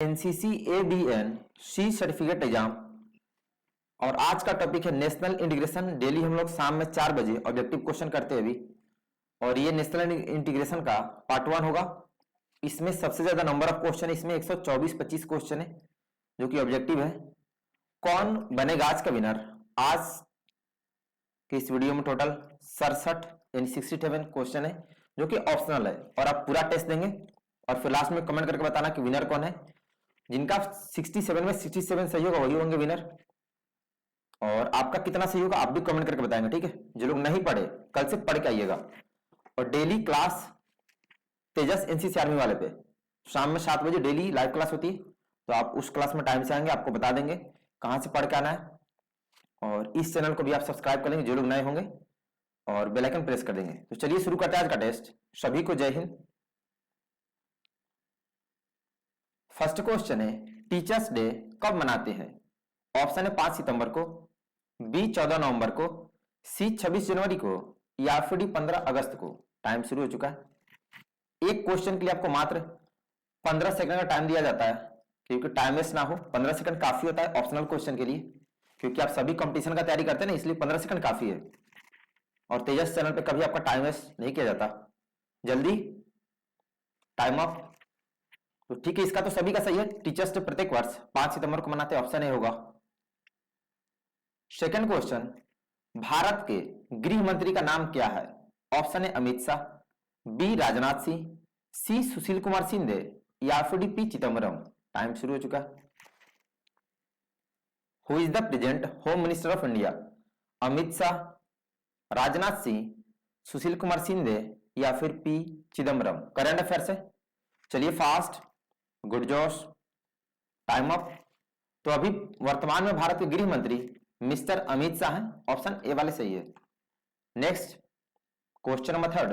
NCC A B and C certificate exam. और आज का टॉपिक है नेशनल इंटीग्रेशन। डेली हम लोग शाम में 4 बजे ऑब्जेक्टिव क्वेश्चन करते हैं अभी। और ये नेशनल इंटीग्रेशन का पार्ट 1 होगा। इसमें सबसे ज्यादा नंबर ऑफ क्वेश्चन, इसमें 124-25 क्वेश्चन है जो कि ऑब्जेक्टिव है। कौन बनेगा आज का विनर? आज के इस वीडियो में टोटल 67 यानी 67 क्वेश्चन है जो कि ऑप्शनल है, और आप पूरा टेस्ट देंगे और फिर लास्ट में कमेंट करके बताना कि विनर कौन है। जिनका 67 में 67 सही होगा वही होंगे विनर। और आपका कितना सही होगा आप भी कमेंट करके बताएंगे, ठीक है। जो लोग नहीं पढ़े कल से पढ़ के आइएगा। और डेली क्लास तेजस एनसीसी आर्मी वाले पे शाम में 7 बजे डेली लाइव क्लास होती है, तो आप उस क्लास में टाइम से आएंगे, आपको बता देंगे कहां से पढ़ के आना है। और इस चैनल को भी आप सब्सक्राइब कर लेंगे जो लोग नए होंगे, और बेल आइकन प्रेस कर देंगे। तो चलिए शुरू करते हैं आज का टेस्ट। सभी को जय हिंद। फर्स्ट क्वेश्चन है, टीचर्स डे कब मनाते हैं? ऑप्शन है 5 सितंबर को, बी 14 नवंबर को, सी 26 जनवरी को, या फिर डी 15 अगस्त को। टाइम शुरू हो चुका है। एक क्वेश्चन के लिए आपको मात्र 15 सेकंड का टाइम दिया जाता है, क्योंकि टाइम वेस्ट ना हो। 15 सेकंड काफी होता है ऑप्शनल क्वेश्चन के लिए, क्योंकि आप सभी कंपटीशन का तैयारी करते हैं ना, इसलिए 15 सेकंड काफी है। और तेजस चैनल पे कभी आपका टाइम वेस्ट नहीं किया जाता। जल्दी टाइम अप। तो ठीक है, इसका तो सभी का सही है। टीचर्स डे प्रत्येक वर्ष 5 सितंबर को मनाते हैं, ऑप्शन ए होगा। सेकंड क्वेश्चन, भारत के गृह मंत्री का नाम क्या है? ऑप्शन है अमित शाह, बी राजनाथ सिंह, सी सुशील कुमार शिंदे, या फिर डी पी चिदम्बरम। टाइम शुरू हो चुका है। Who is the present home minister of India? Amit Shah, Rajnath Singh, Sushil Kumar Shinde, या फिर पी चिदम्बरम। करंट अफेयर्स है। चलिए फास्ट, गुड जोश, टाइम अप। तो अभी वर्तमान में भारत के गृह मंत्री मिस्टर अमित शाह हैं, ऑप्शन ए वाले सही है। Next question number third,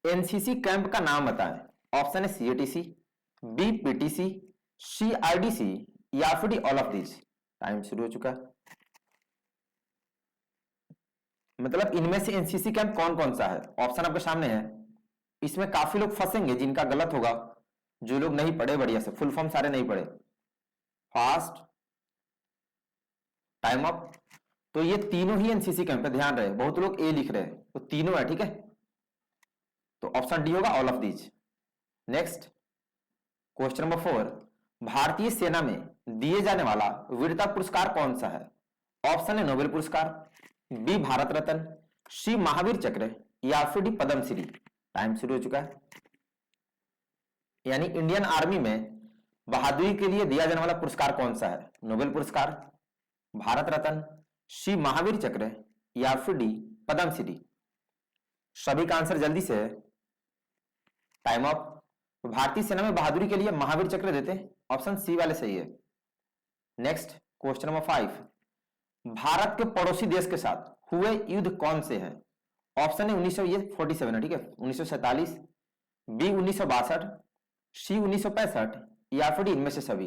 NCC camp का नाम बताएं। ऑप्शन है सीएटीसी, बी पीटीसी, सी आईडीसी, या फिर D all of this. Time शुरू हो चुका है। मतलब इनमें से एनसीसी कैंप कौन कौन सा है? ऑप्शन आपके सामने है। इसमें काफी लोग फंसेंगे जिनका गलत होगा, जो लोग नहीं पढ़े बढ़िया से, फुल फॉर्म सारे नहीं पढ़े। Fast, time up. तो ये तीनों ही एनसीसी कैंप है, ध्यान रहे। बहुत लोग ए लिख रहे हैं, तो तीनों है, ठीक है। तो ऑप्शन डी होगा all of these. Next question number 4, भारतीय सेना में दिए जाने वाला वीरता पुरस्कार कौन सा है? ऑप्शन है नोबेल पुरस्कार, बी भारत रत्न, सी महावीर चक्र, या फिर डी पद्मश्री। टाइम शुरू हो चुका है। यानी इंडियन आर्मी में बहादुरी के लिए दिया जाने वाला पुरस्कार कौन सा है? नोबेल पुरस्कार, भारत रत्न, सी महावीर चक्र, या फिर डी पद्मश्री। सभी का आंसर जल्दी से है। Time up. तो भारतीय सेना में बहादुरी के लिए महावीर चक्र देते हैं, ऑप्शन सी वाले सही है। नेक्स्ट क्वेश्चन नंबर 5, भारत के पड़ोसी देश के साथ हुए युद्ध कौन से हैं? ऑप्शन है 1947 है, ठीक है, 1947, बी 1962, सी 1965, या फिर डी इनमें से सभी।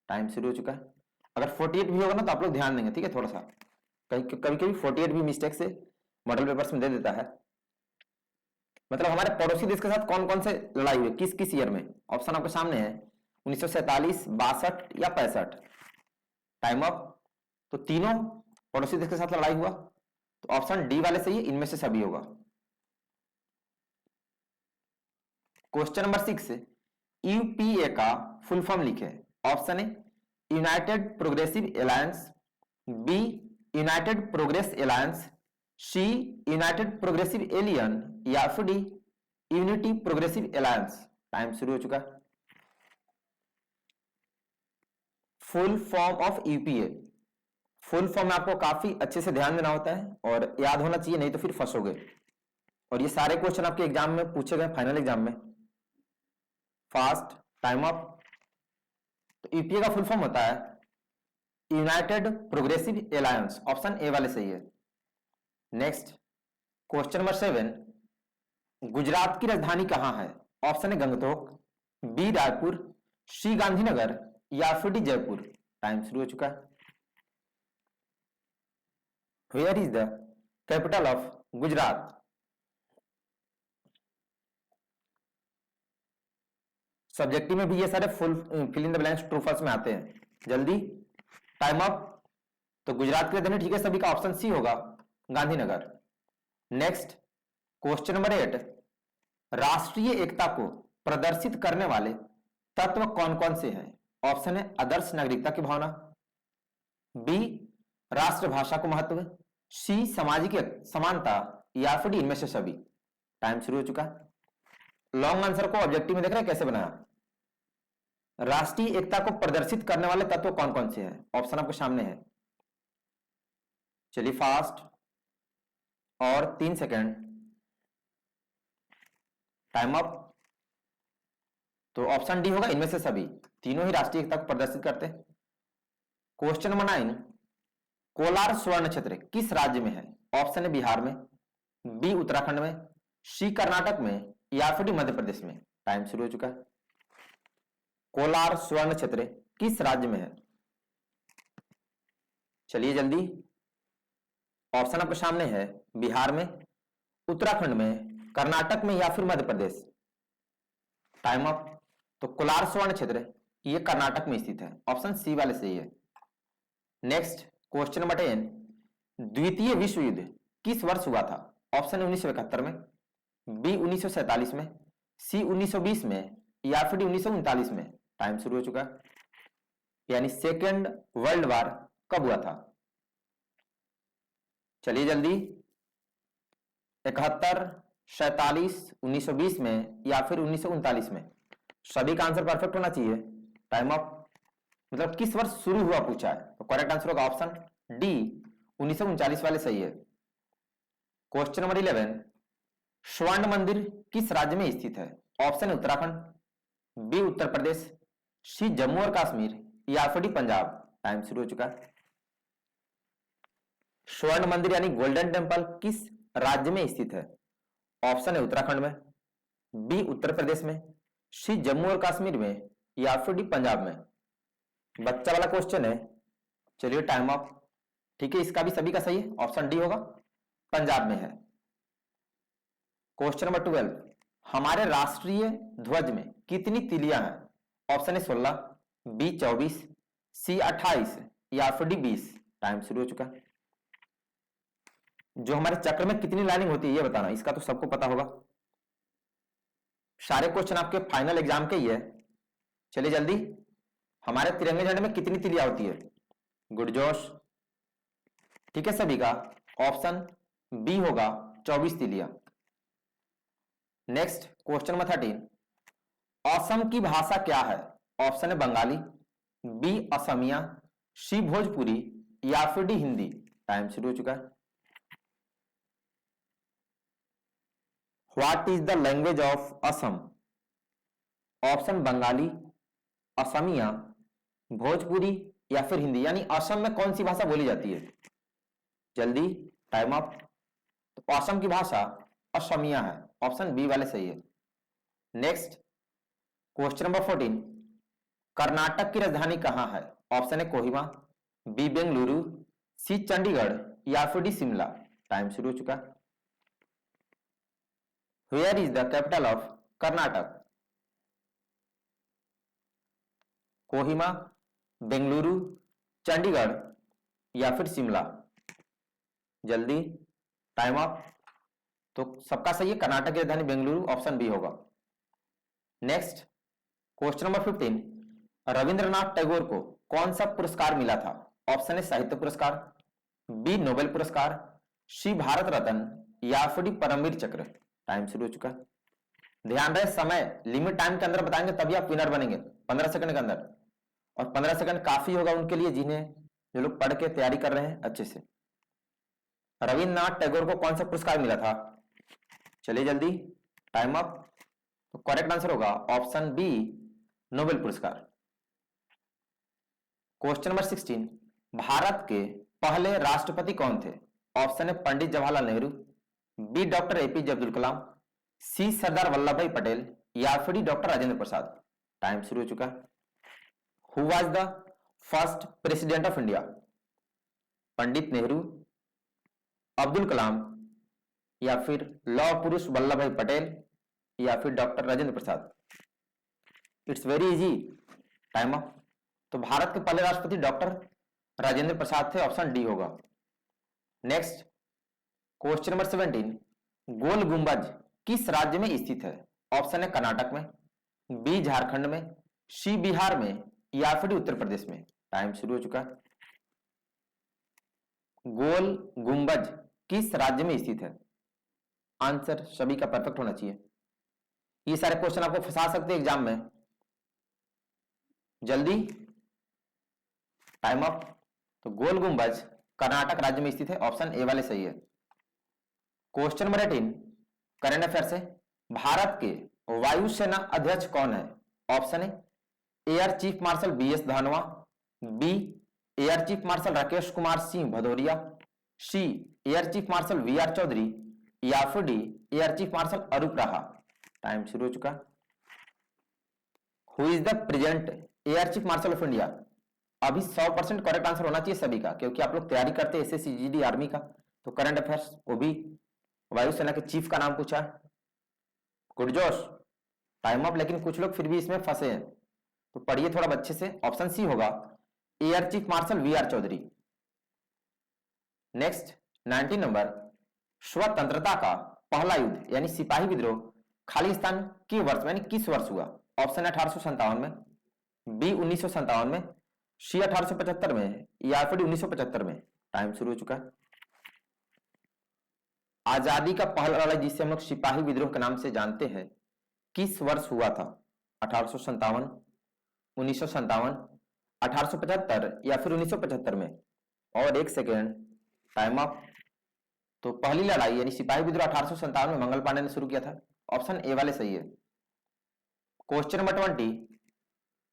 टाइम शुरू हो चुका है। अगर 48 भी होगा ना तो आप लोग ध्यान देंगे, ठीक है। थोड़ा सा कभी कभी 48 भी मिस्टेक से मॉडल पेपर्स में दे देता है। मतलब हमारे पड़ोसी देश के साथ कौन कौन से लड़ाई हुई, किस किस ईयर में? ऑप्शन आपके सामने है 1947, 62 या 65। Time up. तो तीनों पड़ोसी देश के साथ लड़ाई हुआ, तो ऑप्शन डी वाले सही है, इनमें से सभी होगा। क्वेश्चन नंबर 6, यूपीए का फुल फॉर्म लिखे। ऑप्शन है united progressive alliance, B united progress alliance, C united progressive alien, या फिर D unity progressive alliance. Time शुरू हो चुका है। Full form of UPA, full form में आपको काफी अच्छे से ध्यान देना होता है और याद होना चाहिए, नहीं तो फिर फंसोगे। और ये सारे क्वेश्चन आपके एग्जाम में पूछे गए, फाइनल एग्जाम में। Fast, time up. तो यूपीए का फुल फॉर्म होता है united progressive alliance, option A वाले सही है। नेक्स्ट क्वेश्चन नंबर 7, गुजरात की राजधानी कहां है? ऑप्शन है गंगटोक, बी रायपुर, सी गांधीनगर, या फिर डी जयपुर। टाइम शुरू हो चुका है। Where is the capital of Gujarat? Subjective में भी ये सारे full fill in the blanks true false में आते हैं। जल्दी, टाइम अप। तो गुजरात के लिए देने ठीक है सभी का, ऑप्शन सी होगा गांधीनगर। नेक्स्ट क्वेश्चन नंबर 8, राष्ट्रीय एकता को प्रदर्शित करने वाले तत्व कौन कौन से हैं? ऑप्शन है आदर्श नागरिकता की भावना, बी राष्ट्रभाषा को महत्व, सी सामाजिक समानता, या फिर इनमें से सभी। टाइम शुरू हो चुका। लॉन्ग आंसर को ऑब्जेक्टिव में देख रहे हैं कैसे बनाया। राष्ट्रीय एकता को प्रदर्शित करने वाले तत्व कौन कौन से हैं? ऑप्शन आपके सामने है। चलिए फास्ट, और 3 सेकेंड, टाइम अप। तो ऑप्शन डी होगा इनमें से सभी, तीनों ही राष्ट्रीय एकता को प्रदर्शित करते हैं। क्वेश्चन नंबर 9, कोलार स्वर्ण क्षेत्र किस राज्य में है? ऑप्शन है बिहार में, बी उत्तराखंड में, सी कर्नाटक में, या फिर डी मध्य प्रदेश में। टाइम शुरू हो चुका है। कोलार स्वर्ण क्षेत्र किस राज्य में है? चलिए जल्दी, ऑप्शन आपके सामने है, बिहार में, उत्तराखंड में, कर्नाटक में, या फिर मध्य प्रदेश। Time up. तो कोलार स्वर्ण क्षेत्र ये कर्नाटक में स्थित है, ऑप्शन सी वाले सही है। नेक्स्ट क्वेश्चन नंबर 10, द्वितीय विश्व युद्ध किस वर्ष हुआ था? ऑप्शन 1971 में, बी 1947 में, सी 1920 में, या फिर 1939 में। टाइम शुरू हो चुका है। यानी सेकेंड वर्ल्ड वॉर कब हुआ था? चलिए जल्दी, 71, 47, 1920 में, या फिर 1939 में। सभी का आंसर परफेक्ट होना चाहिए। Time up. मतलब किस वर्ष शुरू हुआ पूछा है, तो करेक्ट आंसर होगा ऑप्शन डी 1939 वाले सही है। क्वेश्चन नंबर 11, स्वर्ण मंदिर किस राज्य में स्थित है? ऑप्शन है उत्तराखंड, बी उत्तर प्रदेश, सी जम्मू और कश्मीर, या फिर डी पंजाब। टाइम शुरू हो चुका है। स्वर्ण मंदिर यानी गोल्डन टेम्पल किस राज्य में स्थित है? ऑप्शन है उत्तराखंड में, बी उत्तर प्रदेश में, सी जम्मू और कश्मीर में, या फिर डी पंजाब में। बच्चा वाला क्वेश्चन है। चलिए टाइम अप। ठीक है, इसका भी सभी का सही है, ऑप्शन डी होगा, पंजाब में है। क्वेश्चन नंबर 12, हमारे राष्ट्रीय ध्वज में कितनी तिलियां हैं? ऑप्शन है 16, बी 24, सी 28, या फिर डी 20। टाइम शुरू हो चुका है। जो हमारे चक्र में कितनी लाइनिंग होती है ये बताना, इसका तो सबको पता होगा। सारे क्वेश्चन आपके फाइनल एग्जाम के ही है। चलिए जल्दी, हमारे तिरंगे झंडे में कितनी तिलियां होती है? गुड जोश। ठीक है सभी का, ऑप्शन बी होगा 24 तिलियां। नेक्स्ट क्वेश्चन नंबर 13, असम की भाषा क्या है? ऑप्शन है बंगाली, बी असमिया, सी भोजपुरी, या फिर डी हिंदी। टाइम शुरू हो चुका है। What is the language of Assam? Option Bengali, Asamiya, Bhojpuri, या फिर हिंदी। यानी असम में कौन सी भाषा बोली जाती है? जल्दी, टाइम अप। तो असम की भाषा असमिया है, ऑप्शन बी वाले सही है। नेक्स्ट क्वेश्चन नंबर 14, कर्नाटक की राजधानी कहां है? ऑप्शन है कोहिमा, बी बेंगलुरु, सी चंडीगढ़, या फिर डी शिमला। टाइम शुरू हो चुका है। Where is the capital of Karnataka? Kohima, Bengaluru, Chandigarh, या फिर शिमला। जल्दी, टाइम अप। तो सबका सही है, कर्नाटक की राजधानी बेंगलुरु, ऑप्शन बी होगा। Next question number 15, Rabindranath Tagore को कौन सा पुरस्कार मिला था? ऑप्शन है साहित्य पुरस्कार, बी नोबेल पुरस्कार, सी भारत रत्न, या फिर डी परमवीर चक्र। टाइम शुरू हो चुका है। ध्यान रहे, समय लिमिट टाइम के अंदर बताएंगे तभी आप विनर बनेंगे, 15 सेकंड के अंदर। और 15 सेकंड काफी होगा उनके लिए जिन्हें जो लोग पढ़ के तैयारी कर रहे हैं अच्छे से। रविंद्रनाथ टैगोर को कौन सा पुरस्कार मिला था? चलिए जल्दी, टाइम अप। तो करेक्ट आंसर होगा ऑप्शन बी नोबेल पुरस्कार। क्वेश्चन नंबर 16, भारत के पहले राष्ट्रपति कौन थे? ऑप्शन है Pandit Jawaharlal Nehru, B doctor APJ Abdul Kalam, C Sardar Vallabh bhai Patel, या फिर डॉक्टर राजेंद्र प्रसाद। टाइम शुरू हो चुका है। Who was the first president of India? Pandit Nehru, Abdul Kalam, या फिर लौह पुरुष वल्लभ भाई पटेल, या फिर doctor Rajendra Prasad. It's very easy. Time up. तो भारत के पहले राष्ट्रपति डॉक्टर राजेंद्र प्रसाद थे, ऑप्शन डी होगा। Next question number 17, Gol Gumbaz किस राज्य में स्थित है? ऑप्शन है कर्नाटक में, बी झारखंड में, सी बिहार में, या फिर उत्तर प्रदेश में। टाइम शुरू हो चुका है। गोल गुंबज किस राज्य में स्थित है? आंसर सभी का परफेक्ट होना चाहिए। ये सारे क्वेश्चन आपको फंसा सकते हैं एग्जाम में। जल्दी, टाइम अप। तो गोल गुंबज कर्नाटक राज्य में स्थित है, ऑप्शन ए वाले सही है। क्वेश्चन नंबर 18 करंट अफेयर से, भारत के वायुसेना अध्यक्ष कौन है? ऑप्शन है air chief marshal B S Dhanoa, B air chief marshal Rakesh Kumar Singh Bhadauria, C air chief marshal V R Chaudhari, या फिर D air chief marshal Arup Raha. Time शुरू हो चुका। Who is the present air chief marshal of India? अभी 100% करेक्ट आंसर होना चाहिए सभी का, क्योंकि आप लोग तैयारी करते हैं एसएससी जीडी आर्मी का। तो करंट अफेयर्स, वो भी वायुसेना के चीफ का नाम पूछा है। गुड जोश, टाइम अप। लेकिन कुछ लोग फिर भी इसमें फंसे हैं, तो पढ़िए थोड़ा अच्छे से। ऑप्शन सी होगा air chief marshal V R Chaudhari. Next 19 number, स्वतंत्रता का पहला युद्ध यानी सिपाही विद्रोह खालिस्तान के वर्ष में, यानी किस वर्ष हुआ? ऑप्शन 1857 में, बी 1957 में, सी 1875 में, या फिर 1975 में। टाइम शुरू हो चुका है। आजादी का पहला लड़ाई जिसे हम लोग सिपाही विद्रोह के नाम से जानते हैं, किस वर्ष हुआ था? 1857, 1957, 1875 या फिर 1975 में। और एक सेकेंड, टाइम अप। तो पहली लड़ाई यानी सिपाही विद्रोह 1857 में मंगल पांडे ने शुरू किया था, ऑप्शन ए वाले सही है। क्वेश्चन नंबर 20,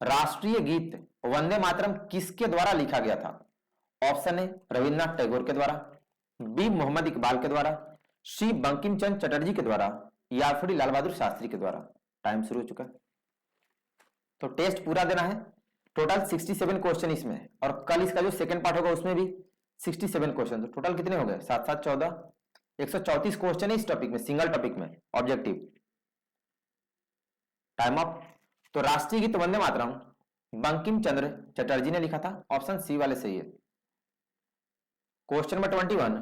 राष्ट्रीय गीत वंदे मातरम किसके द्वारा लिखा गया था? ऑप्शन है रविन्द्रनाथ टैगोर के द्वारा, बी मोहम्मद इकबाल के द्वारा, सी बंकिम चंद्र चटर्जी के द्वारा, या फिर लाल बहादुर शास्त्री के द्वारा। टाइम शुरू हो चुका है। तो टेस्ट पूरा देना है। टोटल 67 क्वेश्चन इसमें, और कल इसका जो सेकंड पार्ट होगा उसमें भी 67 क्वेश्चन। तो टोटल कितने हो गए? 7 7 14, 134 क्वेश्चन है इस टॉपिक में, सिंगल टॉपिक में ऑब्जेक्टिव। Time up. तो राष्ट्रीय गीत वंदे मातरम बंकिम चंद्र चटर्जी ने लिखा था, ऑप्शन सी वाले सही है। क्वेश्चन नंबर 21,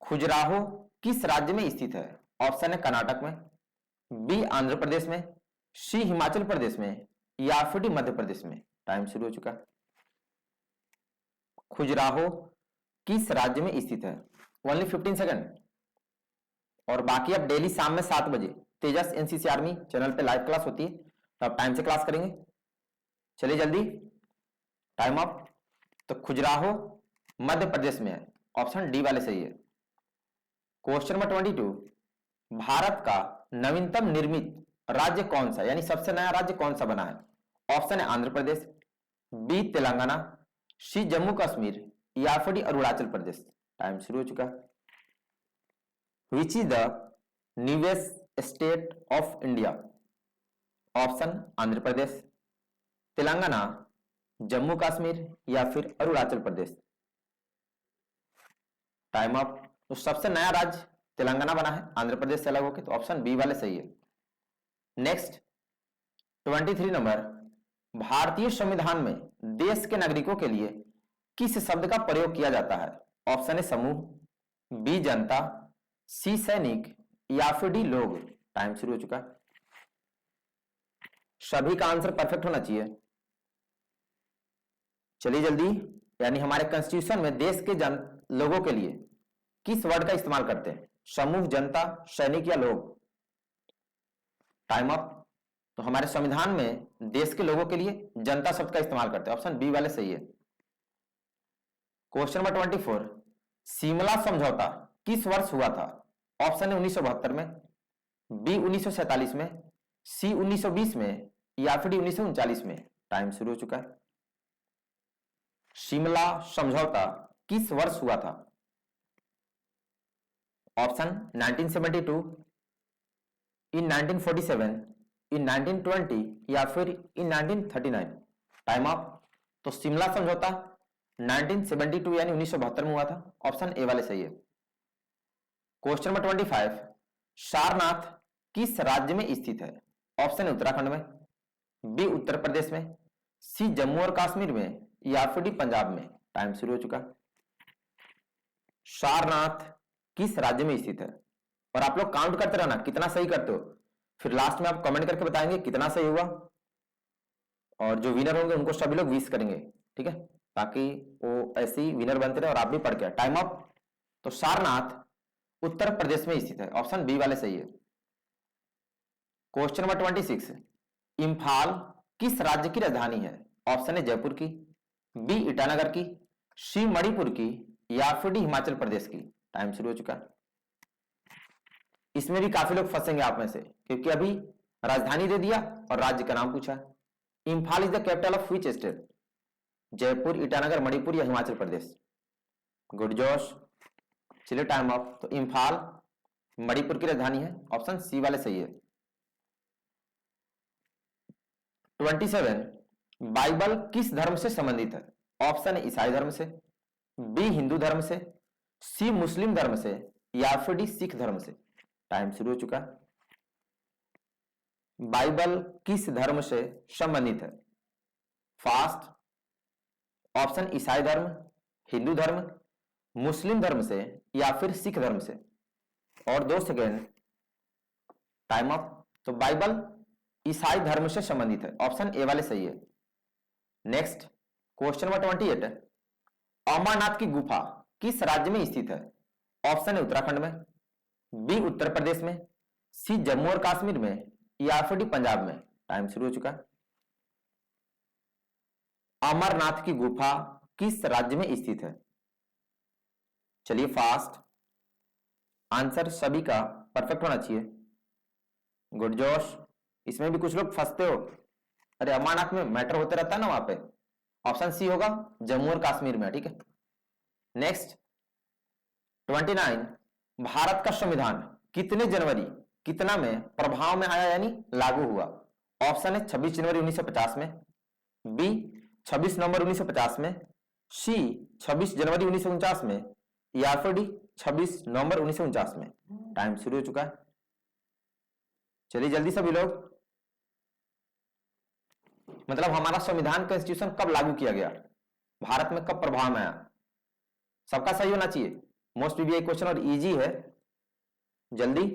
खजुराहो किस राज्य में स्थित है? ऑप्शन है कर्नाटक में, बी आंध्र प्रदेश में, सी हिमाचल प्रदेश में, या फिर डी मध्य प्रदेश में। टाइम शुरू हो चुका है। खजुराहो किस राज्य में स्थित है? Only 15 second. और बाकी अब डेली शाम में 7 बजे तेजस एनसीसी आर्मी चैनल पे लाइव क्लास होती है, तो आप टाइम से क्लास करेंगे। चलिए जल्दी, टाइम अप। तो खजुराहो मध्य प्रदेश में है, ऑप्शन डी वाले सही है। क्वेश्चन नंबर 22, भारत का नवीनतम निर्मित राज्य कौन सा, यानी सबसे नया राज्य कौन सा बना है? ऑप्शन है आंध्र प्रदेश, बी तेलंगाना, सी जम्मू कश्मीर, या फिर डी अरुणाचल प्रदेश। टाइम शुरू हो चुका है। Which is the newest state of India? Option Andhra Pradesh, Telangana, Jammu Kashmir, या फिर अरुणाचल प्रदेश। Time up. तो सबसे नया राज्य तेलंगाना बना है आंध्र प्रदेश से अलग होकर, तो ऑप्शन बी वाले सही है। नेक्स्ट 23 नंबर, भारतीय संविधान में देश के नागरिकों के लिए किस शब्द का प्रयोग किया जाता है? ऑप्शन है समूह, बी जनता, सी सैनिक, या फिर डी लोग। टाइम शुरू हो चुका है। सभी का आंसर परफेक्ट होना चाहिए। चलिए जल्दी, यानी हमारे कॉन्स्टिट्यूशन में देश के लोगों के लिए किस वर्ड का इस्तेमाल करते हैं? समूह, जनता, सैनिक, या लोग। Time up. तो हमारे संविधान में देश के लोगों के लिए जनता शब्द का इस्तेमाल करते हैं, ऑप्शन बी वाले सही है। क्वेश्चन नंबर 24, शिमला समझौता किस वर्ष हुआ था? ऑप्शन है 1972 में, बी 1947 में, सी 1920 में, या फिर डी 1939 में। टाइम शुरू हो चुका है। शिमला समझौता किस वर्ष हुआ था? ऑप्शन 1972, इन 1947, इन 1920, या फिर इन 1939। Time up. तो शिमला समझौता 1972 यानी 1972 में हुआ था, ऑप्शन ए वाले सही है। क्वेश्चन नंबर 25, सारनाथ किस राज्य में स्थित है? ऑप्शन है उत्तराखंड में, बी उत्तर प्रदेश में, सी जम्मू और कश्मीर में, या फिर डी पंजाब में। टाइम शुरू हो चुका। सारनाथ किस राज्य में स्थित है? और आप लोग काउंट करते रहना कितना सही करते हो, फिर लास्ट में आप कमेंट करके बताएंगे कितना सही हुआ, और जो विनर होंगे उनको सभी लोग विश करेंगे, ठीक है, ताकि वो ऐसे ही विनर बनते रहे और आप भी पढ़ के। Time up. तो सारनाथ उत्तर प्रदेश में स्थित है, ऑप्शन बी वाले सही है। क्वेश्चन नंबर 26, इम्फाल किस राज्य की राजधानी है? ऑप्शन है जयपुर की, बी ईटानगर की, सी मणिपुर की, या फिर डी हिमाचल प्रदेश की। टाइम शुरू हो चुका। इसमें भी काफी लोग फंसेंगे आप में से, क्योंकि अभी राजधानी दे दिया और राज्य का नाम पूछा। Imphal is the capital of which state? Jaipur, Itanagar, Manipur या हिमाचल प्रदेश? गुड जोश। चलिए टाइम ऑफ। तो इम्फाल मणिपुर की राजधानी है, ऑप्शन सी वाले सही है। 27, बाइबल किस धर्म से संबंधित है? ऑप्शन है ईसाई धर्म से, बी हिंदू धर्म से, सी मुस्लिम धर्म से, या फिर डी सिख धर्म से। टाइम शुरू हो चुका। बाइबल किस धर्म से संबंधित है? फास्ट। ऑप्शन ईसाई धर्म, हिंदू धर्म, मुस्लिम धर्म से, या फिर सिख धर्म से। और 2 सेकेंड। Time up. तो बाइबल ईसाई धर्म से संबंधित है, ऑप्शन ए वाले सही है। नेक्स्ट क्वेश्चन नंबर 28, अमरनाथ की गुफा किस राज्य में स्थित है? ऑप्शन है उत्तराखंड में, बी उत्तर प्रदेश में, सी जम्मू और कश्मीर में, या फिर डी पंजाब में। टाइम शुरू हो चुका। अमरनाथ की गुफा किस राज्य में स्थित है? चलिए फास्ट। आंसर सभी का परफेक्ट होना चाहिए। गुड जोश। इसमें भी कुछ लोग फंसते हो, अरे अमरनाथ में मैटर होते रहता है ना वहां पे। ऑप्शन सी होगा जम्मू और कश्मीर में, ठीक है। नेक्स्ट 29, भारत का संविधान कितने जनवरी कितना में प्रभाव में आया यानी लागू हुआ? ऑप्शन है 26 जनवरी 1950 में, बी 26 नवंबर 1950 में, सी 26 जनवरी 1949 में, या फिर डी 26 नवंबर 1949 में। टाइम शुरू हो चुका है। चलिए जल्दी सभी लोग। मतलब हमारा संविधान कॉन्स्टिट्यूशन कब लागू किया गया, भारत में कब प्रभाव में आया? सबका सही होना चाहिए। मोस्ट पीबीआई क्वेश्चन और इजी है, जल्दी।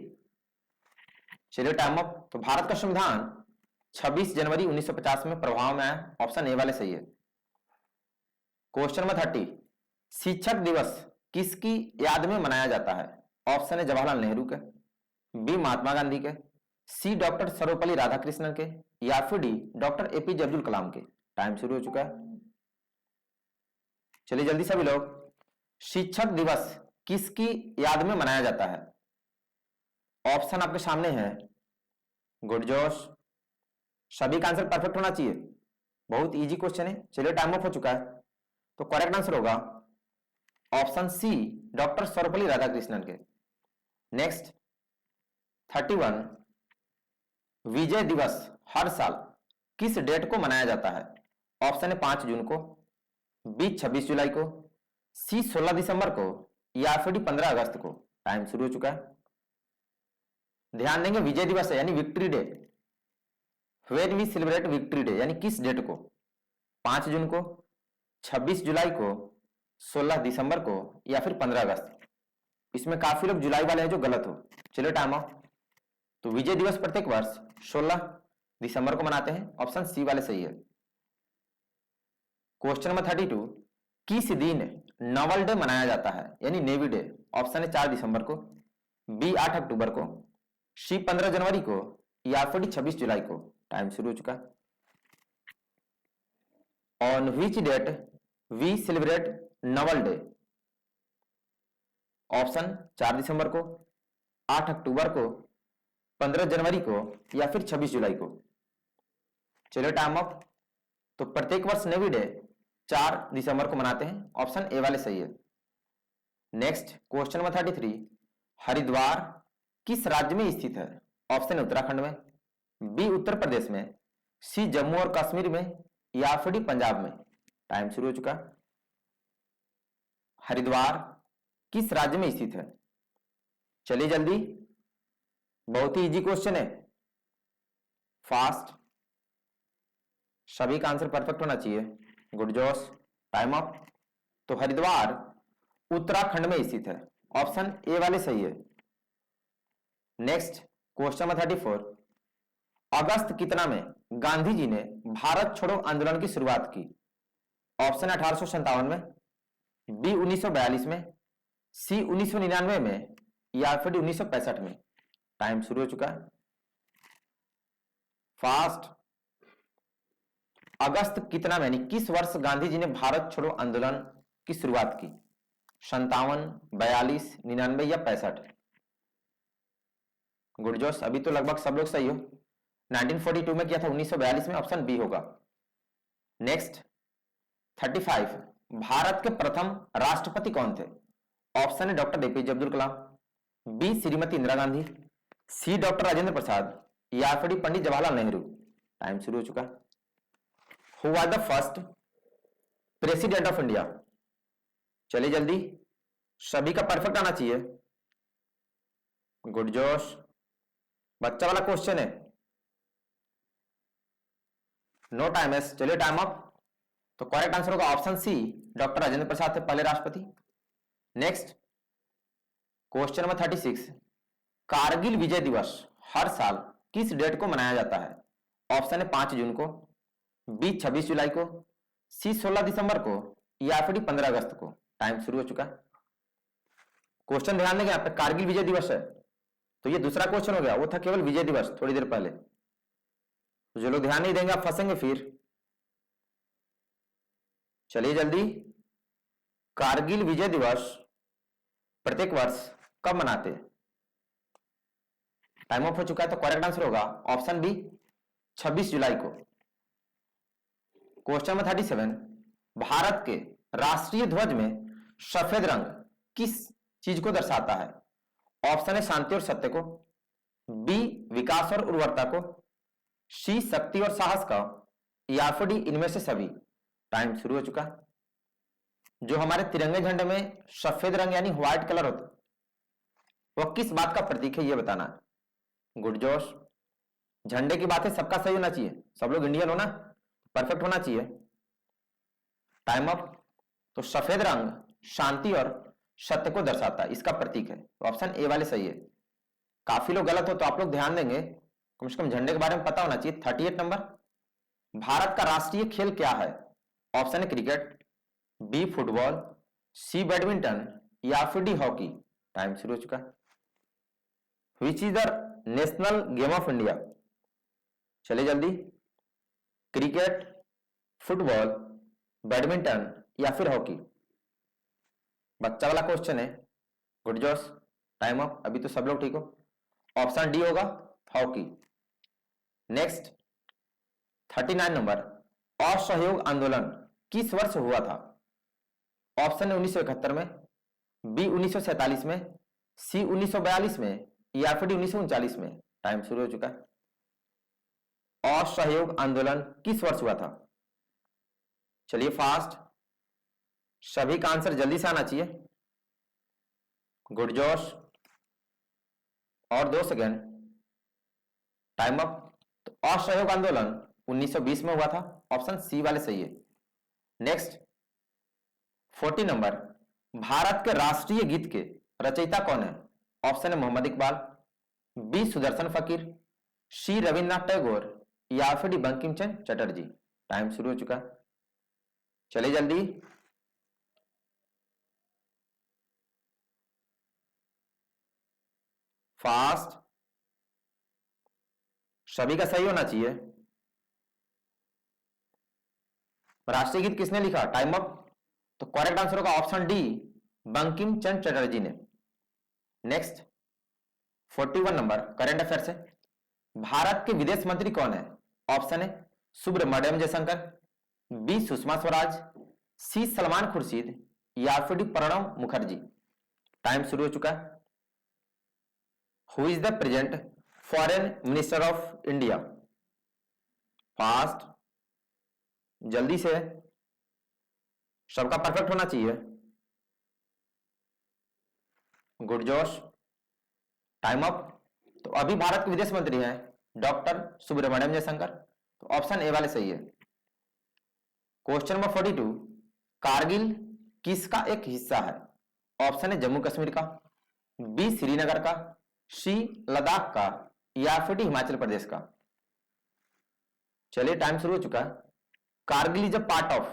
चलिए टाइम अप। तो भारत का संविधान 26 जनवरी 1950 में प्रभाव में आया, ऑप्शन ए वाले सही है। क्वेश्चन नंबर 30, शिक्षक दिवस किसकी याद में मनाया जाता है? ऑप्शन है जवाहरलाल नेहरू के, बी महात्मा गांधी के, सी डॉक्टर सर्वपल्ली राधाकृष्णन के, या फिर डी डॉक्टर एपीजे अब्दुल कलाम के। टाइम शुरू हो चुका है। चलिए जल्दी सभी लोग। शिक्षक दिवस किसकी याद में मनाया जाता है? ऑप्शन आपके सामने है। गुड जोश। सभी का आंसर परफेक्ट होना चाहिए, बहुत इजी क्वेश्चन है। चलिए टाइम ऑफ हो चुका है। तो करेक्ट आंसर होगा option C doctor Sarvepalli Radhakrishnan के। नेक्स्ट 31, विजय दिवस हर साल किस डेट को मनाया जाता है? ऑप्शन है 5 जून को, बी 26 जुलाई को, सी 16 दिसंबर को, या फिर डी 15 अगस्त को। टाइम शुरू हो चुका है। ध्यान देंगे विजय दिवस है यानी victory day. When we celebrate victory day यानी किस डेट को? 5 जून को, 26 जुलाई को, 16 दिसंबर को, या फिर 15 अगस्त। इसमें काफी लोग जुलाई वाले हैं जो गलत हो। चलिए टाइम ऑफ। तो विजय दिवस प्रत्येक वर्ष 16 दिसंबर को मनाते हैं, ऑप्शन सी वाले सही है। क्वेश्चन नंबर 32, किस दिन नवल डे मनाया जाता है यानी नेवी डे? ऑप्शन है 4 दिसंबर को, बी 8 अक्टूबर को, सी 15 जनवरी को, या फिर 26 जुलाई को। टाइम शुरू हो चुका। On which date we celebrate naval day? Option 4 दिसंबर को, 8 अक्टूबर को, 15 जनवरी को, या फिर 26 जुलाई को। चलिए टाइम ऑफ। तो प्रत्येक वर्ष नेवी डे 4 दिसंबर को मनाते हैं, ऑप्शन ए वाले सही है। नेक्स्ट क्वेश्चन नंबर 33, हरिद्वार किस राज्य में स्थित है? ऑप्शन उत्तराखंड में, बी उत्तर प्रदेश में, सी जम्मू और कश्मीर में, या फिर डी पंजाब में। टाइम शुरू हो चुका। हरिद्वार किस राज्य में स्थित है? चलिए जल्दी, बहुत ही इजी क्वेश्चन है, फास्ट। सभी का आंसर परफेक्ट होना चाहिए। गुड जोश, टाइम अप। तो हरिद्वार उत्तराखंड में स्थित है, ऑप्शन ए वाले सही है। नेक्स्ट क्वेश्चन नंबर 34, अगस्त कितना में गांधी जी ने भारत छोड़ो आंदोलन की शुरुआत की? ऑप्शन 1857 में, बी 1942 में, सी 1999 में, या फिर 1965 में। टाइम शुरू हो चुका है, फास्ट। अगस्त कितना में यानी किस वर्ष गांधी जी ने भारत छोड़ो आंदोलन की शुरुआत की? 57, 42, 99 या 65? गुड जोश, अभी तो लगभग सब लोग सही हो। 1942 में किया था, 1942 में, ऑप्शन बी होगा। नेक्स्ट 35, भारत के प्रथम राष्ट्रपति कौन थे? ऑप्शन है डॉक्टर एपीजे अब्दुल कलाम, बी श्रीमती इंदिरा गांधी, सी डॉक्टर राजेंद्र प्रसाद, या फिर पंडित जवाहरलाल नेहरू। टाइम शुरू हो चुका। Who was the first president of India? चलिए जल्दी, सभी का परफेक्ट आना चाहिए। गुड जोश, बच्चा वाला क्वेश्चन है, नो टाइम है। चलिए टाइम अप। तो करेक्ट आंसर होगा option C, doctor Rajendra Prasad थे पहले राष्ट्रपति। नेक्स्ट क्वेश्चन नंबर 36, कारगिल विजय दिवस हर साल किस डेट को मनाया जाता है? ऑप्शन है 5 जून को, बी 26 जुलाई को, सी 16 दिसंबर को, या फिर 15 अगस्त को। टाइम शुरू हो चुका है। क्वेश्चन ध्यान देंगे, यहाँ पे कारगिल विजय दिवस है, तो ये दूसरा क्वेश्चन हो गया, वो था केवल विजय दिवस थोड़ी देर पहले। तो जो लोग ध्यान नहीं देंगे आप फंसेंगे फिर। चलिए जल्दी, कारगिल विजय दिवस प्रत्येक वर्ष कब मनाते हैं? टाइम ऑफ हो चुका है, तो करेक्ट आंसर होगा ऑप्शन बी 26 जुलाई को। क्वेश्चन नंबर 37, भारत के राष्ट्रीय ध्वज में सफेद रंग किस चीज को दर्शाता है? ऑप्शन है शांति और सत्य को, बी विकास और उर्वरता को, सी शक्ति और साहस का, या फिर डी इनमें से सभी। टाइम शुरू हो चुका। जो हमारे तिरंगे झंडे में सफेद रंग यानी व्हाइट कलर होता है, वह किस बात का प्रतीक है, यह बताना है। गुड जोश, झंडे की बात है, सबका सही होना चाहिए, सब लोग इंडियन हो ना, परफेक्ट होना चाहिए। Time up. तो सफेद रंग शांति और सत्य को दर्शाता है, इसका प्रतीक है, तो ऑप्शन ए वाले सही है। काफी लोग गलत हो, तो आप लोग ध्यान देंगे, कम से कम झंडे के बारे में पता होना चाहिए। 38 नंबर, भारत का राष्ट्रीय खेल क्या है? ऑप्शन है क्रिकेट, बी फुटबॉल, सी बैडमिंटन, या फिर डी हॉकी। टाइम शुरू हो चुका है। Which is the national game of India? चलिए जल्दी, क्रिकेट, फुटबॉल, बैडमिंटन, या फिर हॉकी। बच्चा वाला क्वेश्चन है। गुड जोश, टाइम अप। अभी तो सब लोग ठीक हो, ऑप्शन डी होगा हॉकी। नेक्स्ट 39 नंबर, असहयोग आंदोलन किस वर्ष हुआ था? ऑप्शन है 1971 में, बी 1947 में, सी 1942 में, या फिर डी 1939 में। टाइम शुरू हो चुका है। असहयोग आंदोलन किस वर्ष हुआ था? चलिए फास्ट, सभी का आंसर जल्दी से आना चाहिए। गुड जोश, और 2 सेकेंड, टाइम अप। तो असहयोग आंदोलन 1920 में हुआ था, ऑप्शन सी वाले सही है। नेक्स्ट 40 नंबर, भारत के राष्ट्रीय गीत के रचयिता कौन है? ऑप्शन है मोहम्मद इकबाल, बी सुदर्शन फकीर, सी रविन्द्रनाथ टैगोर, या फिर डी बंकिम चंद्र चटर्जी। टाइम शुरू हो चुका, चलिए जल्दी। फास्ट, सभी का सही होना चाहिए। राष्ट्रीय गीत किसने लिखा? Time up. तो करेक्ट आंसर होगा ऑप्शन डी, बंकिम चंद्र चटर्जी ने। नेक्स्ट 41 नंबर, करंट अफेयर से, भारत के विदेश मंत्री कौन है? ऑप्शन है सुब्रमण्यम जयशंकर, बी सुषमा स्वराज, सी सलमान खुर्शीद, या फिर डी प्रणब मुखर्जी। टाइम शुरू हो चुका है। Who is the present foreign minister of India? Fast, जल्दी से, सबका परफेक्ट होना चाहिए। गुड जोश, टाइम अप। तो अभी भारत के विदेश मंत्री हैं डॉक्टर सुब्रमण्यम जयशंकर, तो ऑप्शन ए वाले सही है। क्वेश्चन नंबर 42, कारगिल किसका एक हिस्सा है? ऑप्शन है जम्मू कश्मीर का, बी श्रीनगर का, सी लद्दाख का, या फिर डी हिमाचल प्रदेश का। चलिए टाइम शुरू हो चुका है। Kargil is a part of,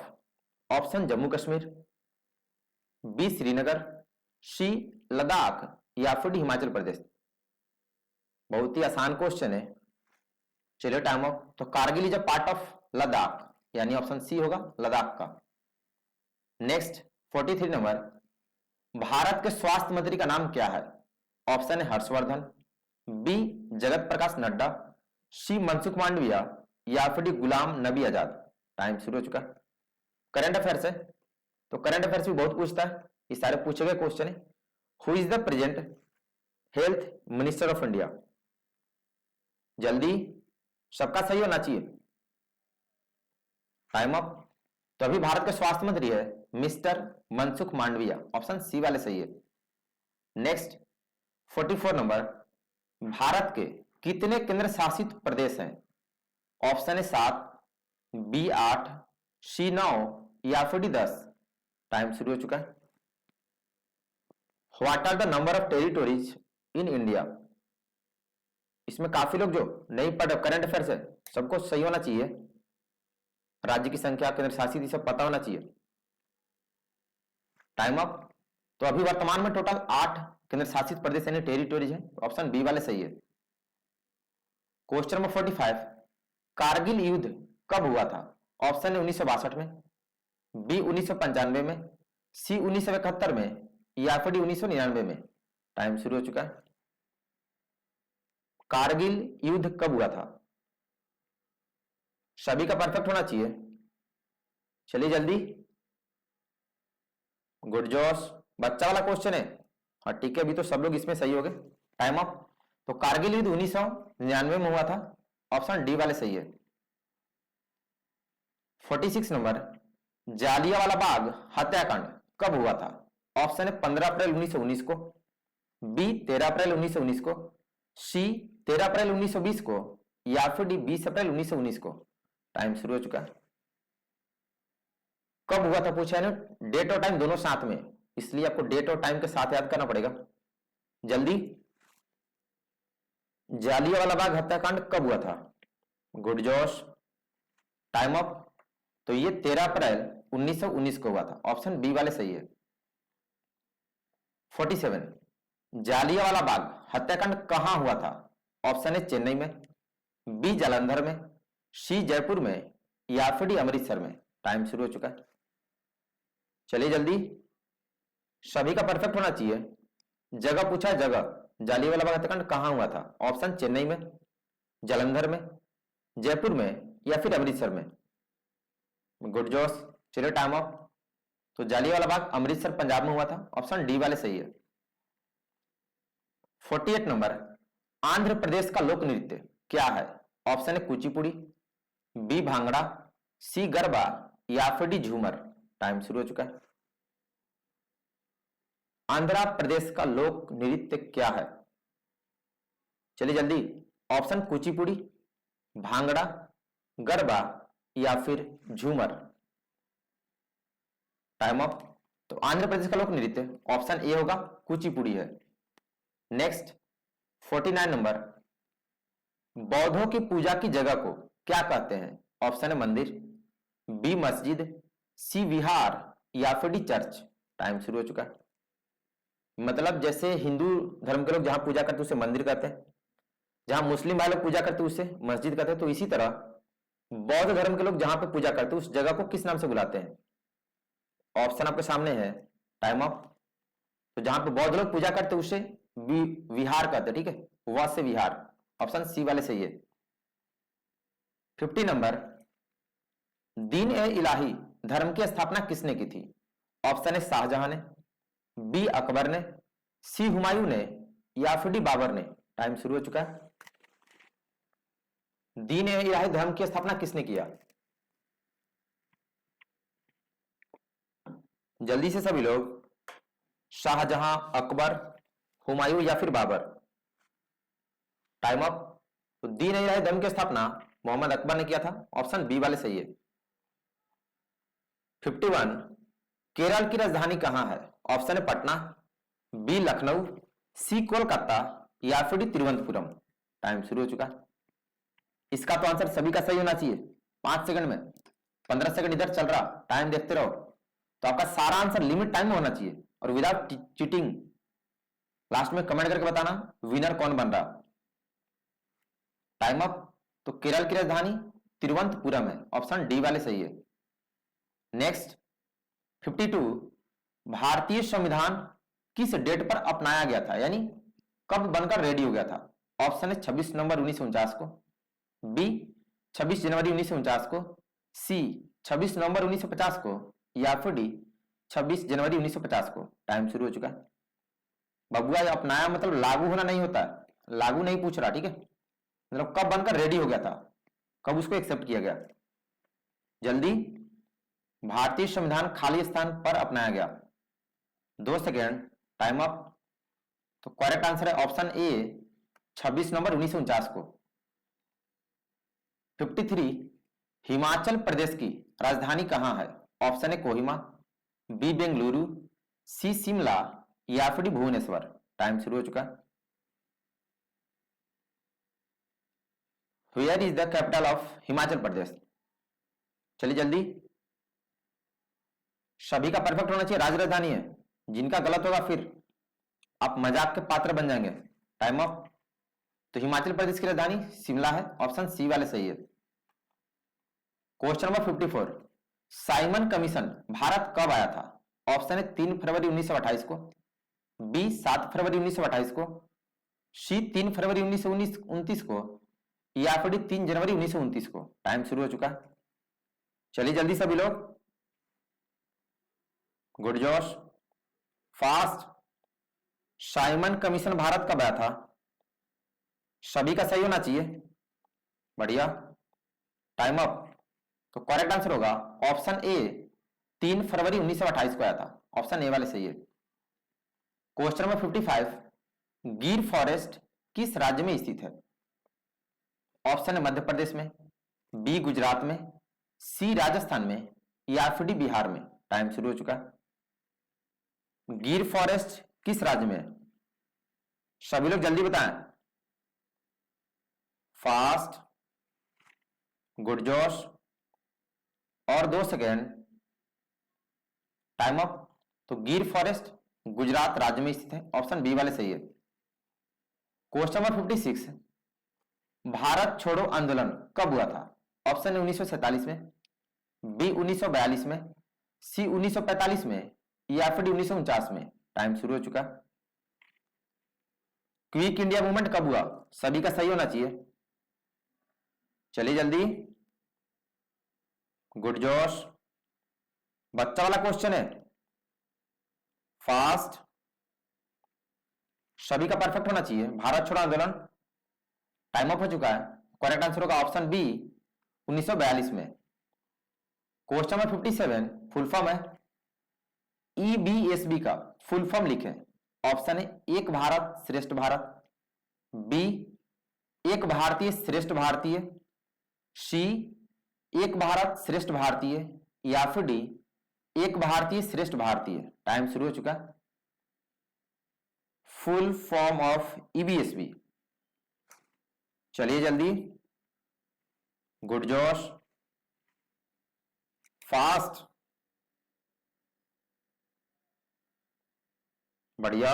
option Jammu Kashmir, B Srinagar, C Ladakh, या फिर डी हिमाचल प्रदेश। बहुत ही आसान क्वेश्चन है। चलिए टाइम ऑफ। तो Kargil is a part of Ladakh, यानी ऑप्शन सी होगा लद्दाख का। नेक्स्ट 43 नंबर, भारत के स्वास्थ्य मंत्री का नाम क्या है? ऑप्शन है हर्षवर्धन, बी जगत प्रकाश नड्डा, सी मनसुख मांडविया, या फिर डी गुलाम नबी आजाद। टाइम शुरू हो चुका। करंट अफेयर्स है, तो करंट अफेयर्स भी बहुत पूछता है, ये सारे पूछे गए क्वेश्चन है। Who is the present health minister of India? जल्दी, सबका सही होना चाहिए। Time up. तो अभी भारत के स्वास्थ्य मंत्री है mister Mansukh Mandaviya, option C वाले सही है। नेक्स्ट 44 नंबर, भारत के कितने केंद्र शासित प्रदेश हैं? ऑप्शन है 7, बी 8, सी 9, या फिर डी 10। टाइम शुरू हो चुका है। What are the number of territories in India? इसमें काफी लोग जो नहीं पढ़ रहे, करंट अफेयर्स है, सबको सही होना चाहिए। राज्य की संख्या, केंद्र शासित, ये सब पता होना चाहिए। Time up. तो अभी वर्तमान में टोटल 8 केंद्र शासित प्रदेश यानी टेरिटोरीज है, ऑप्शन बी वाले सही है। क्वेश्चन नंबर 45, कारगिल युद्ध कब हुआ था? ऑप्शन है 1962 में, बी 1995 में, सी 1971 में, या फिर डी 1999 में। टाइम शुरू हो चुका है। कारगिल युद्ध कब हुआ था? सभी का परफेक्ट होना चाहिए। चलिए जल्दी। गुड जोश, बच्चा वाला क्वेश्चन है। हाँ ठीक है, अभी तो सब लोग इसमें सही हो गए। Time up. तो कारगिल युद्ध 1999 में हुआ था, ऑप्शन डी वाले सही है। 46 नंबर, जालियांवाला बाग हत्याकांड कब हुआ था? ऑप्शन है 15 अप्रैल 1919 को, बी 13 अप्रैल 1919 को, सी 13 अप्रैल 1920 को, या फिर डी 20 अप्रैल 1919 को। टाइम शुरू हो चुका है। कब हुआ था पूछा है ना, डेट और टाइम दोनों साथ में, इसलिए आपको डेट और टाइम के साथ याद करना पड़ेगा। जल्दी। जालियांवाला बाग हत्याकांड कब हुआ था? गुड जोश, टाइम अप। तो ये 13 अप्रैल 1919 को हुआ था, ऑप्शन बी वाले सही है। 47, जालियांवाला बाग हत्याकांड कहां हुआ था? ऑप्शन है चेन्नई में, बी जालंधर में, सी जयपुर में, या फिर डी अमृतसर में। टाइम शुरू हो चुका है। चलिए जल्दी, सभी का परफेक्ट होना चाहिए। जगह पूछा है, जगह जालियांवाला बाग हत्याकांड कहां हुआ था? ऑप्शन चेन्नई में, जालंधर में, जयपुर में, या फिर अमृतसर में। गुड जोश। चलिए टाइम ऑफ। तो जालियांवाला बाग अमृतसर पंजाब में हुआ था, ऑप्शन डी वाले सही है। 48 नंबर, आंध्र प्रदेश का लोक नृत्य क्या है? ऑप्शन है कुचिपुड़ी, बी भांगड़ा, सी गरबा, या फिर डी झूमर। टाइम शुरू हो चुका है। आंध्र प्रदेश का लोक नृत्य क्या है? चलिए जल्दी, ऑप्शन कुचिपुड़ी, भांगड़ा, गरबा, या फिर झूमर। Time of. तो आंध्र प्रदेश का लोक नृत्य ऑप्शन ए होगा, कुचिपुड़ी है। नेक्स्ट 49 नंबर, बौद्धों की पूजा की जगह को क्या कहते हैं? ऑप्शन है मंदिर, बी मस्जिद, सी विहार, या फिर डी चर्च। टाइम शुरू हो चुका है। मतलब जैसे हिंदू धर्म के लोग जहां पूजा करते हैं उसे मंदिर कहते हैं, जहां मुस्लिम भाई लोग पूजा करते हैं उसे मस्जिद कहते हैं, तो इसी तरह बौद्ध धर्म के लोग जहां पे पूजा करते हैं उस जगह को किस नाम से बुलाते हैं? ऑप्शन आपके सामने है। Time of. तो जहां पे बौद्ध लोग पूजा करते हैं उसे विहार कहते हैं, ठीक है, व से विहार। ऑप्शन सी वाले सही है। 50 नंबर, दीन ए इलाही धर्म की स्थापना किसने की थी? ऑप्शन है शाहजहां ने, बी अकबर ने, सी हुमायूं ने, या फिर डी बाबर ने। टाइम शुरू हो चुका है। दीन ए इलाही धर्म की स्थापना किसने किया? जल्दी से सभी लोग। शाहजहां, अकबर, हुमायूं, या फिर बाबर। Time up. तो दीन ए इलाही धर्म की स्थापना मोहम्मद अकबर ने किया था, ऑप्शन बी वाले सही है। 51 केरल की राजधानी कहां है? ऑप्शन है पटना, बी लखनऊ, सी कोलकाता या फिर डी तिरुवनंतपुरम। टाइम शुरू हो चुका। इसका तो आंसर सभी का सही होना चाहिए। 5 सेकंड में 15 सेकंड इधर चल रहा, टाइम देखते रहो। तो आपका सारा आंसर लिमिट टाइम में होना चाहिए और विदाउट चीटिंग। लास्ट में कमेंट करके बताना विनर कौन बन रहा। Time up. तो केरल की राजधानी तिरुवनंतपुरम है, ऑप्शन डी वाले सही है। नेक्स्ट 52 भारतीय संविधान किस डेट पर अपनाया गया था, यानी कब बनकर रेडी हो गया था? ऑप्शन है 26 नवंबर 1949 को, बी 26 जनवरी 1949 को, सी 26 नवंबर 1950 को या फिर डी 26 जनवरी 1950 को। टाइम शुरू हो चुका है। बबुआ अपनाया मतलब लागू होना नहीं होता है, लागू नहीं पूछ रहा, ठीक है। मतलब कब बनकर रेडी हो गया था, कब उसको एक्सेप्ट किया गया। जल्दी, भारतीय संविधान खाली स्थान पर अपनाया गया। 2 सेकेंड, टाइम अप। तो करेक्ट आंसर है ऑप्शन ए 26 नवंबर 1949 को। 53 हिमाचल प्रदेश की राजधानी कहां है? ऑप्शन है कोहिमा, बी बेंगलुरु, सी शिमला या फिर डी भुवनेश्वर। टाइम शुरू हो चुका। Where is the capital of Himachal Pradesh? चलिए जल्दी, सभी का परफेक्ट होना चाहिए। राजधानी है, जिनका गलत होगा फिर आप मजाक के पात्र बन जाएंगे। Time of. तो हिमाचल प्रदेश की राजधानी शिमला है, ऑप्शन सी वाले सही है। Question number 54 Simon commission Bharat कब आया था? ऑप्शन है 3 फरवरी 1928 को, बी 7 फरवरी 1928 को, सी 3 फरवरी 1929 को या फिर डी 3 जनवरी 1929 को। टाइम शुरू हो चुका। चलिए जल्दी सभी लोग, गुड जोश, फास्ट। साइमन कमीशन भारत कब आया था? सभी का सही होना चाहिए, बढ़िया। Time up. तो करेक्ट आंसर होगा ऑप्शन ए 3 फरवरी 1928 को आया था, ऑप्शन ए वाले सही है। क्वेश्चन नंबर 55 गिर फॉरेस्ट किस राज्य में स्थित है? ऑप्शन है मध्य प्रदेश में, बी गुजरात में, सी राजस्थान में या फिर डी बिहार में। टाइम शुरू हो चुका। गिर फॉरेस्ट किस राज्य में है? सभी लोग जल्दी बताएं, फास्ट, गुड जोश। और 2 सेकेंड, टाइम अप। तो गिर फॉरेस्ट गुजरात राज्य में स्थित है, ऑप्शन बी वाले सही है। क्वेश्चन नंबर 56 भारत छोड़ो आंदोलन कब हुआ था? ऑप्शन है 1947 में, बी 1942 में, सी 1945 में या फिर डी 1949 में। टाइम शुरू हो चुका। क्विक इंडिया मूवमेंट कब हुआ? सभी का सही होना चाहिए, चलिए जल्दी, गुड जोश। बच्चा वाला क्वेश्चन है, फास्ट, सभी का परफेक्ट होना चाहिए। भारत छोड़ो आंदोलन, टाइम अप हो चुका है। करेक्ट आंसर होगा ऑप्शन बी 1942 में। क्वेश्चन नंबर 57 फुल फॉर्म है ईबीएसबी का फुल फॉर्म लिखें। ऑप्शन है एक भारत श्रेष्ठ भारत, बी एक भारतीय श्रेष्ठ भारतीय, सी एक भारत श्रेष्ठ भारतीय या फिर डी एक भारतीय श्रेष्ठ भारतीय। टाइम शुरू हो चुका। फुल फॉर्म ऑफ ईबीएसबी, चलिए जल्दी, गुड जोश, फास्ट, बढ़िया,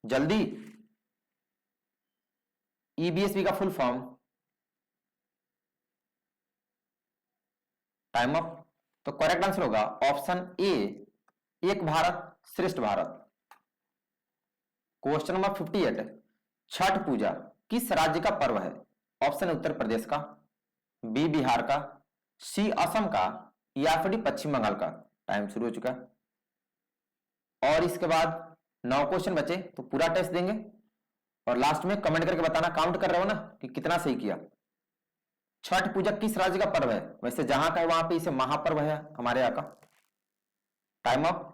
जल्दी। ईबीएसबी का फुल फॉर्म, टाइम अप। तो करेक्ट आंसर होगा ऑप्शन ए एक भारत श्रेष्ठ भारत। क्वेश्चन नंबर 58 छठ पूजा किस राज्य का पर्व है? ऑप्शन है उत्तर प्रदेश का, बी बिहार का, सी असम का या फिर डी पश्चिम बंगाल का। टाइम शुरू हो चुका। और इसके बाद 9 क्वेश्चन बचे, तो पूरा टेस्ट देंगे और लास्ट में कमेंट करके बताना, काउंट कर रहे हो ना कि कितना सही किया। छठ पूजा किस राज्य का पर्व है? वैसे जहां का है वहां पे इसे महापर्व है हमारे यहाँ का। Time up.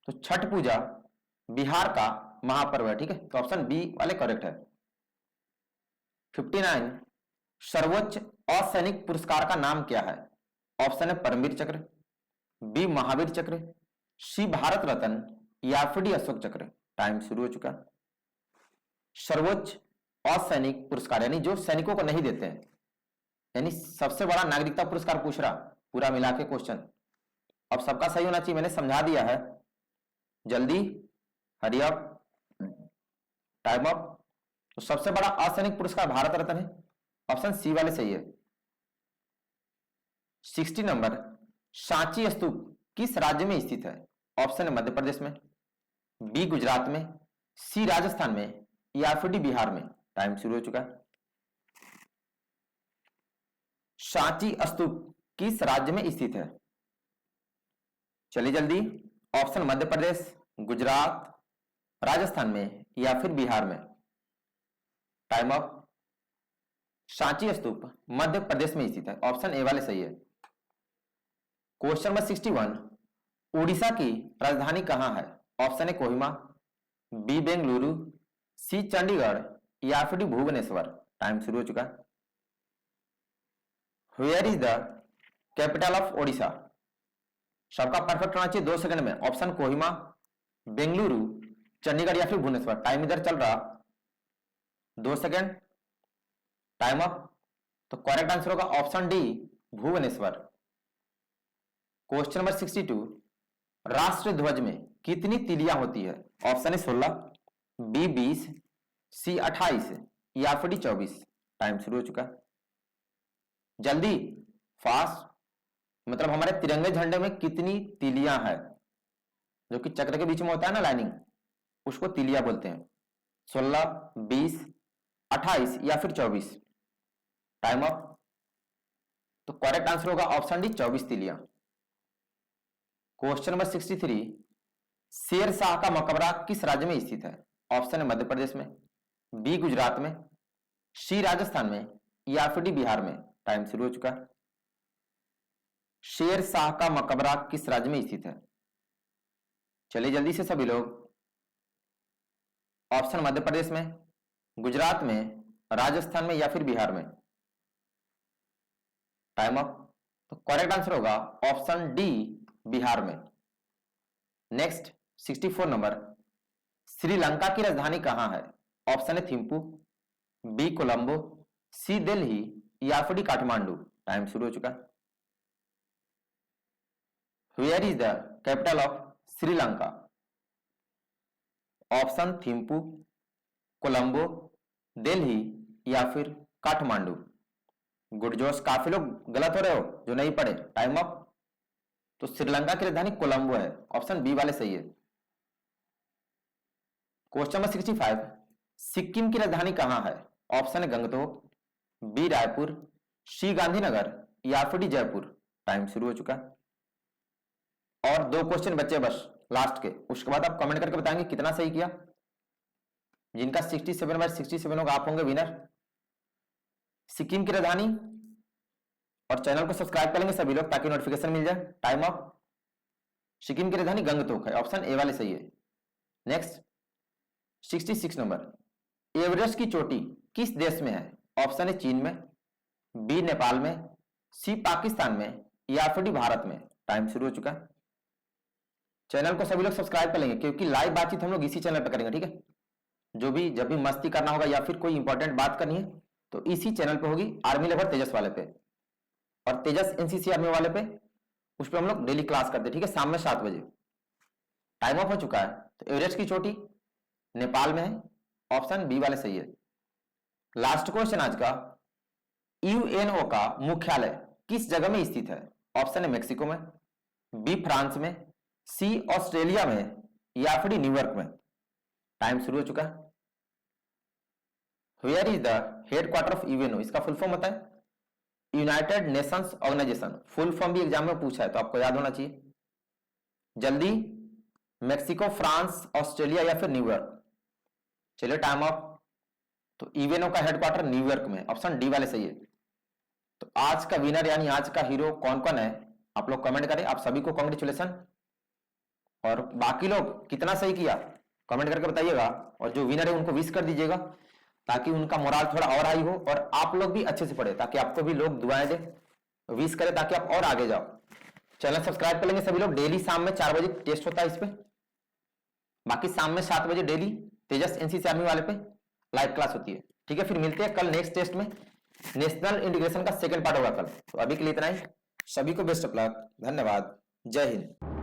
तो छठ पूजा बिहार का महापर्व है, ठीक है। तो ऑप्शन बी वाले करेक्ट है। 59 सर्वोच्च असैनिक पुरस्कार का नाम क्या है? ऑप्शन है परमवीर चक्र, बी महावीर चक्र, सी भारत रत्न या फिर डी अशोक चक्र। टाइम शुरू हो चुका। सर्वोच्च असैनिक पुरस्कार यानी जो सैनिकों को नहीं देते हैं, यानी सबसे बड़ा नागरिकता पुरस्कार पूछ रहा, पूरा मिला के क्वेश्चन। अब सबका सही होना चाहिए, मैंने समझा दिया है, जल्दी हरी अप, टाइम अप। तो सबसे बड़ा असैनिक पुरस्कार भारत रत्न है, ऑप्शन सी वाले सही है। 60 नंबर, सांची स्तूप किस राज्य में स्थित है? ऑप्शन है मध्य प्रदेश में, बी गुजरात में, सी राजस्थान में या फिर डी बिहार में। टाइम शुरू हो चुका है। सांची स्तूप किस राज्य में स्थित है? चलिए जल्दी, ऑप्शन मध्य प्रदेश, गुजरात, राजस्थान में या फिर बिहार में। Time up. सांची स्तूप मध्य प्रदेश में स्थित है, ऑप्शन ए वाले सही है। क्वेश्चन नंबर 61, उड़ीसा की राजधानी कहां है? Option A Kohima, B Bengaluru, C Chandigarh या फिर डी भुवनेश्वर। टाइम शुरू हो चुका है। Where is the capital of Odisha? सबका परफेक्ट होना चाहिए 2 सेकंड में। ऑप्शन कोहिमा, बेंगलुरु, चंडीगढ़ या फिर भुवनेश्वर। टाइम इधर चल रहा 2 सेकंड। Time up. तो करेक्ट आंसर होगा option D Bhubaneswar. Question number 62, राष्ट्र ध्वज में कितनी तिलियां होती है? ऑप्शन है 16, बी 20, सी 28 या फिर डी 24। टाइम शुरू हो चुका है। जल्दी, फास्ट। मतलब हमारे तिरंगे झंडे में कितनी तिलियां है? जो कि चक्र के बीच में होता है ना लाइनिंग, उसको तिलिया बोलते हैं। 16, 20, 28 या फिर 24। Time up. तो करेक्ट आंसर होगा option D 24 तिलियां। Question number 63, Sher Shah का मकबरा किस राज्य में स्थित है? ऑप्शन है मध्य प्रदेश में, बी गुजरात में, सी राजस्थान में या फिर डी बिहार में। टाइम शुरू हो चुका है। शेर शाह का मकबरा किस राज्य में स्थित है? चलिए जल्दी से सभी लोग। ऑप्शन मध्य प्रदेश में, गुजरात में, राजस्थान में या फिर बिहार में। Time up. तो करेक्ट आंसर होगा ऑप्शन डी बिहार में। नेक्स्ट 64 नंबर, श्रीलंका की राजधानी कहां है? ऑप्शन है थिम्पू, बी कोलंबो, सी दिल्ली या फिर डी काठमांडू। टाइम शुरू हो चुका है। Where is the capital of Sri Lanka? Option Thimphu, Colombo, Delhi या फिर काठमांडू। गुड जोश, काफी लोग गलत हो रहे हो जो नहीं पढ़े। Time up. तो श्रीलंका की राजधानी कोलंबो है, ऑप्शन बी वाले सही है। क्वेश्चन नंबर 65, सिक्किम की राजधानी कहां है? ऑप्शन है गंगटोक, बी रायपुर, सी गांधीनगर या फिर डी जयपुर। टाइम शुरू हो चुका है। और 2 क्वेश्चन बचे बस लास्ट के, उसके बाद आप कमेंट करके बताएंगे कितना सही किया। जिनका 67/67 होगा आप होंगे विनर। सिक्किम की राजधानी, और चैनल को सब्सक्राइब कर लेंगे सभी लोग ताकि नोटिफिकेशन मिल जाए। Time up. सिक्किम की राजधानी गंगटोक है, ऑप्शन ए वाले सही है। नेक्स्ट 66 नंबर, एवरेस्ट की चोटी किस देश में है? ऑप्शन है चीन में, बी नेपाल में, सी पाकिस्तान में या फिर डी भारत में। टाइम शुरू हो चुका है। चैनल को सभी लोग सब्सक्राइब कर लेंगे क्योंकि लाइव बातचीत हम लोग इसी चैनल पर करेंगे, ठीक है। जो भी जब भी मस्ती करना होगा या फिर कोई इंपॉर्टेंट बात करनी है तो इसी चैनल पे होगी, आर्मी लेवल तेजस वाले पे, और तेजस एनसीसी आर्मी वाले पे उस पर हम लोग डेली क्लास करते हैं, ठीक है, शाम में 7 बजे। टाइम ऑफ हो चुका है। तो एवरेस्ट की चोटी नेपाल में है, ऑप्शन बी वाले सही है। लास्ट क्वेश्चन आज का, यूएनओ का मुख्यालय किस जगह में स्थित है? ऑप्शन है मेक्सिको में, बी फ्रांस में, सी ऑस्ट्रेलिया में या फिर न्यूयॉर्क में। टाइम शुरू हो चुका है। Where is the headquarter of UNO? इसका फुल फॉर्म होता है United Nations Organisation. Full form भी एग्जाम में पूछा है तो आपको याद होना चाहिए। जल्दी, मेक्सिको, फ्रांस, ऑस्ट्रेलिया या फिर न्यूयॉर्क। चलिए टाइम ऑफ। तो यूएनओ का हेडक्वार्टर न्यूयॉर्क में, ऑप्शन डी वाले सही है। तो आज का विनर यानी आज का हीरो कौन कौन है आप लोग कमेंट करें। आप सभी को कांग्रेचुलेशन, और बाकी लोग कितना सही किया कमेंट करके बताइएगा, और जो विनर है उनको विश कर दीजिएगा। ताकि उनका मोराल थोड़ा और हाई हो और आप लोग भी अच्छे से पढ़े, ताकि आपको भी लोग दुआएं दे, विश करें, ताकि आप और आगे जाओ। चैनल सब्सक्राइब कर लेंगे सभी लोग। डेली शाम में 4 बजे टेस्ट होता है इस पे, बाकी शाम में 7 बजे डेली तेजस एनसीसी आर्मी वाले पे लाइव क्लास होती है। ठीक है, फिर मिलते हैं कल नेक्स्ट टेस्ट में। नेशनल इंटीग्रेशन का सेकंड पार्ट होगा कल। तो अभी के लिए इतना ही। सभी को बेस्ट ऑफ लक, धन्यवाद, जय हिंद।